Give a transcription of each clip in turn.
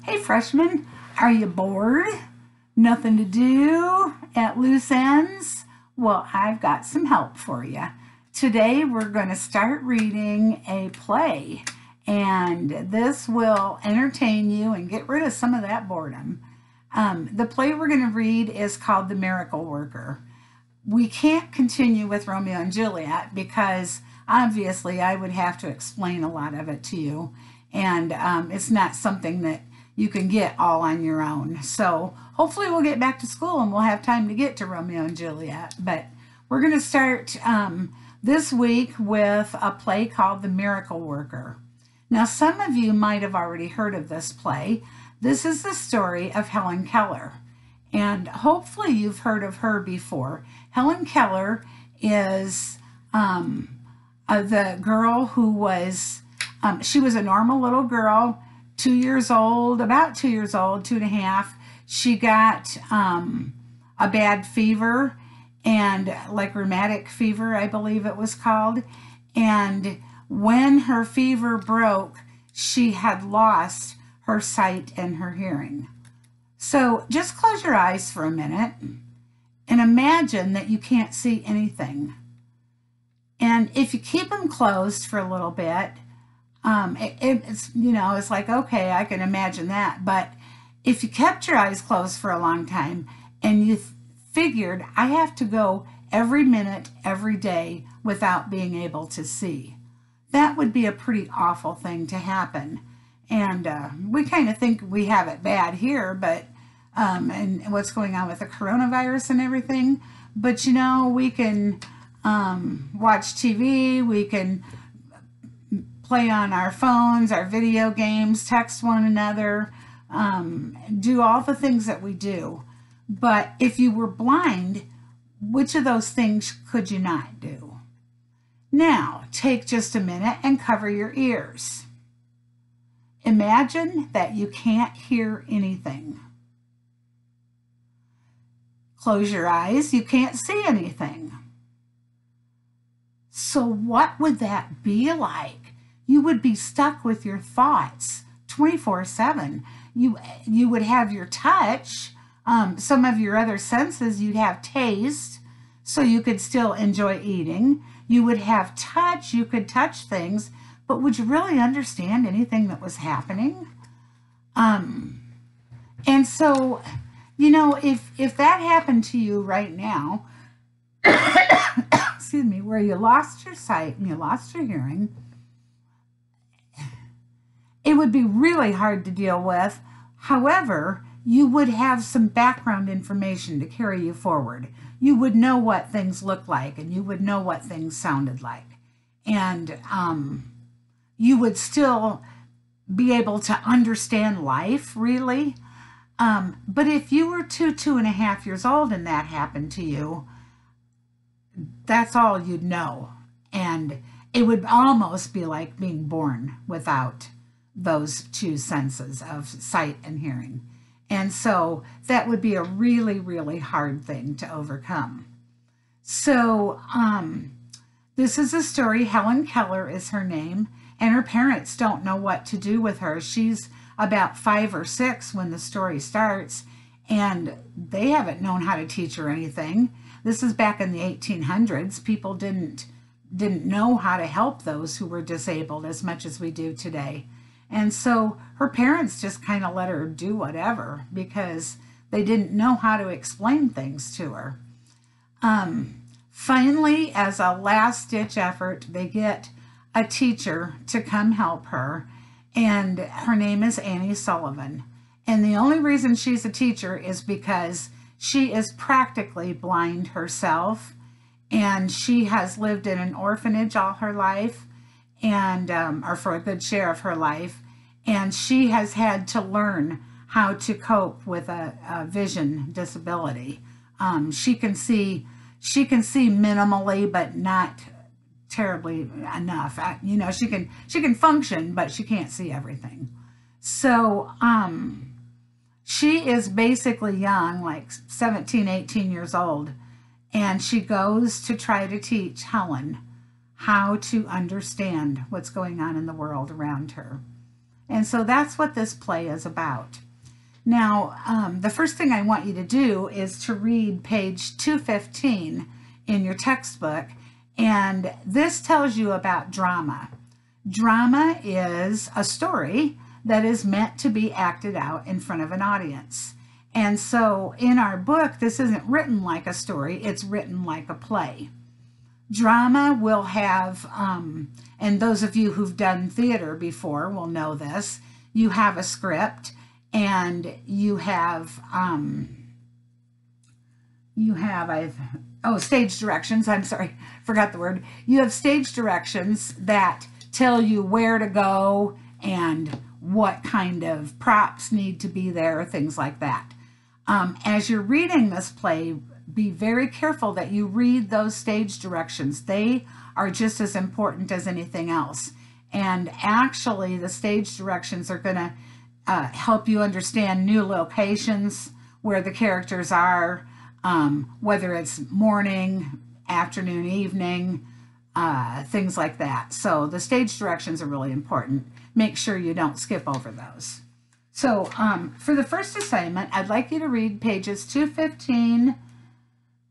Hey freshmen, are you bored? Nothing to do at loose ends? Well, I've got some help for you. Today we're going to start reading a play, and this will entertain you and get rid of some of that boredom. The play we're going to read is called The Miracle Worker. We can't continue with Romeo and Juliet because obviously I would have to explain a lot of it to you, and it's not something that you can get all on your own. So hopefully we'll get back to school and we'll have time to get to Romeo and Juliet. But we're going to start this week with a play called The Miracle Worker. Now, some of you might have already heard of this play. This is the story of Helen Keller, and hopefully you've heard of her before. Helen Keller is the girl who was, she was a normal little girl, 2 years old, about 2 years old, 2.5. She got a bad fever, and like rheumatic fever, I believe it was called. And when her fever broke, she had lost her sight and her hearing. So just close your eyes for a minute and imagine that you can't see anything. And if you keep them closed for a little bit, it's like, okay, I can imagine that. But if you kept your eyes closed for a long time and you figured, I have to go every minute, every day without being able to see, that would be a pretty awful thing to happen. And we kind of think we have it bad here, but and what's going on with the coronavirus and everything. But we can watch TV, we can play on our phones, our video games, text one another, do all the things that we do. But if you were blind, which of those things could you not do? Now, take just a minute and cover your ears. Imagine that you can't hear anything. Close your eyes, you can't see anything. So what would that be like? You would be stuck with your thoughts 24/7. You would have your touch, some of your other senses. You'd have taste, so you could still enjoy eating. You would have touch, you could touch things, but would you really understand anything that was happening? And so, if that happened to you right now, excuse me, where you lost your sight and you lost your hearing, it would be really hard to deal with. However, you would have some background information to carry you forward. You would know what things looked like, and you would know what things sounded like. And you would still be able to understand life, really. But if you were 2.5 years old and that happened to you, that's all you'd know. And it would almost be like being born without those two senses of sight and hearing. And so that would be a really, really hard thing to overcome. So this is a story. Helen Keller is her name, and her parents don't know what to do with her. She's about 5 or 6 when the story starts, and they haven't known how to teach her anything. This is back in the 1800s. People didn't know how to help those who were disabled as much as we do today. And so her parents just kind of let her do whatever because they didn't know how to explain things to her. Finally, as a last-ditch effort, they get a teacher to come help her, and her name is Annie Sullivan. And the only reason she's a teacher is because she is practically blind herself, and she has lived in an orphanage all her life, and or for a good share of her life, and she has had to learn how to cope with a vision disability. She can see minimally, but not terribly enough. She can function, but she can't see everything. So she is basically young, like 17, 18 years old, and she goes to try to teach Helen how to understand what's going on in the world around her. And so that's what this play is about. Now, the first thing I want you to do is to read page 215 in your textbook, and this tells you about drama. Drama is a story that is meant to be acted out in front of an audience. And so in our book, this isn't written like a story, it's written like a play. Drama will have, and those of you who've done theater before will know this, you have a script and you have stage directions. I'm sorry, forgot the word. You have stage directions that tell you where to go and what kind of props need to be there, things like that. As you're reading this play, be very careful that you read those stage directions. They are just as important as anything else. And actually, the stage directions are going to help you understand new locations where the characters are, whether it's morning, afternoon, evening, things like that. So the stage directions are really important. Make sure you don't skip over those. So for the first assignment, I'd like you to read pages 215,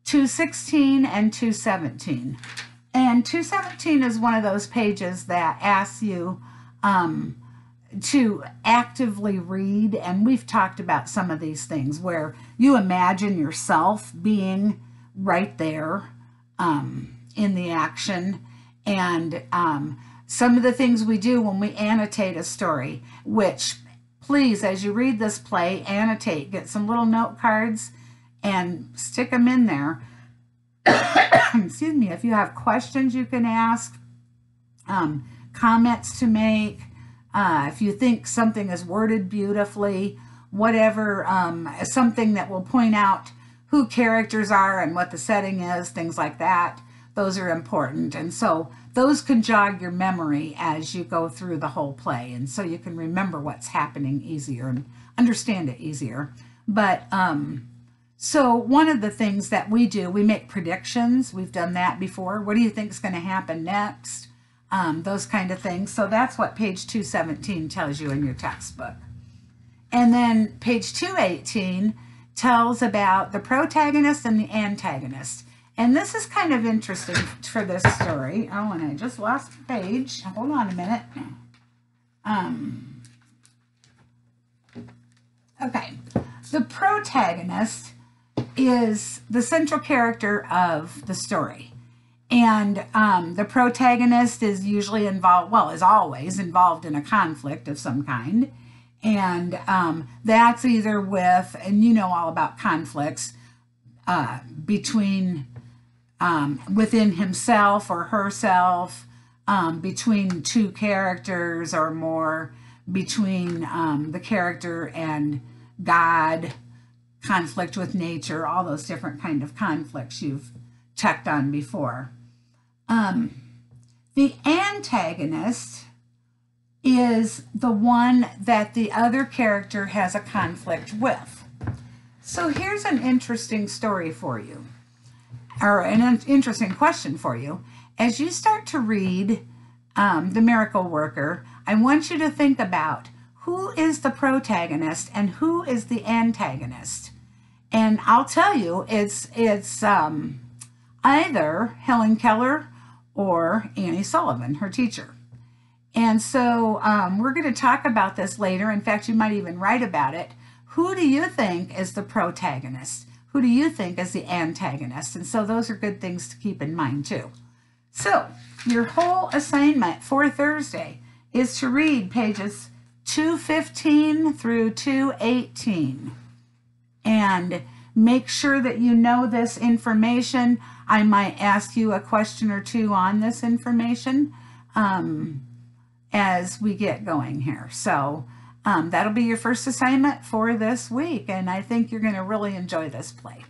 216, and 217. And 217 is one of those pages that asks you to actively read, and we've talked about some of these things where you imagine yourself being right there in the action, and some of the things we do when we annotate a story, which please, as you read this play, annotate, get some little note cards and stick them in there. Excuse me. If you have questions you can ask, comments to make, if you think something is worded beautifully, whatever, something that will point out who characters are and what the setting is, things like that, those are important. And so those can jog your memory as you go through the whole play, and so you can remember what's happening easier and understand it easier. But so one of the things that we do, we make predictions. We've done that before. What do you think is going to happen next? Those kind of things. So that's what page 217 tells you in your textbook. And then page 218 tells about the protagonist and the antagonist. And this is kind of interesting for this story. Oh, and I just lost the page. Hold on a minute. Okay. The protagonist is the central character of the story. And the protagonist is usually involved, well, is always involved in a conflict of some kind. And that's either with, and you know all about conflicts, between, within himself or herself, between two characters or more, between the character and God, conflict with nature, all those different kind of conflicts you've checked on before. The antagonist is the one that the other character has a conflict with. So here's an interesting story for you, or an interesting question for you. As you start to read The Miracle Worker, I want you to think about who is the protagonist and who is the antagonist. And I'll tell you, it's either Helen Keller or Annie Sullivan, her teacher. And so we're going to talk about this later. In fact, you might even write about it. Who do you think is the protagonist? Who do you think is the antagonist? And so those are good things to keep in mind too. So your whole assignment for Thursday is to read pages 215 through 218. And make sure that you know this information. I might ask you a question or two on this information as we get going here. So that'll be your first assignment for this week, and I think you're going to really enjoy this play.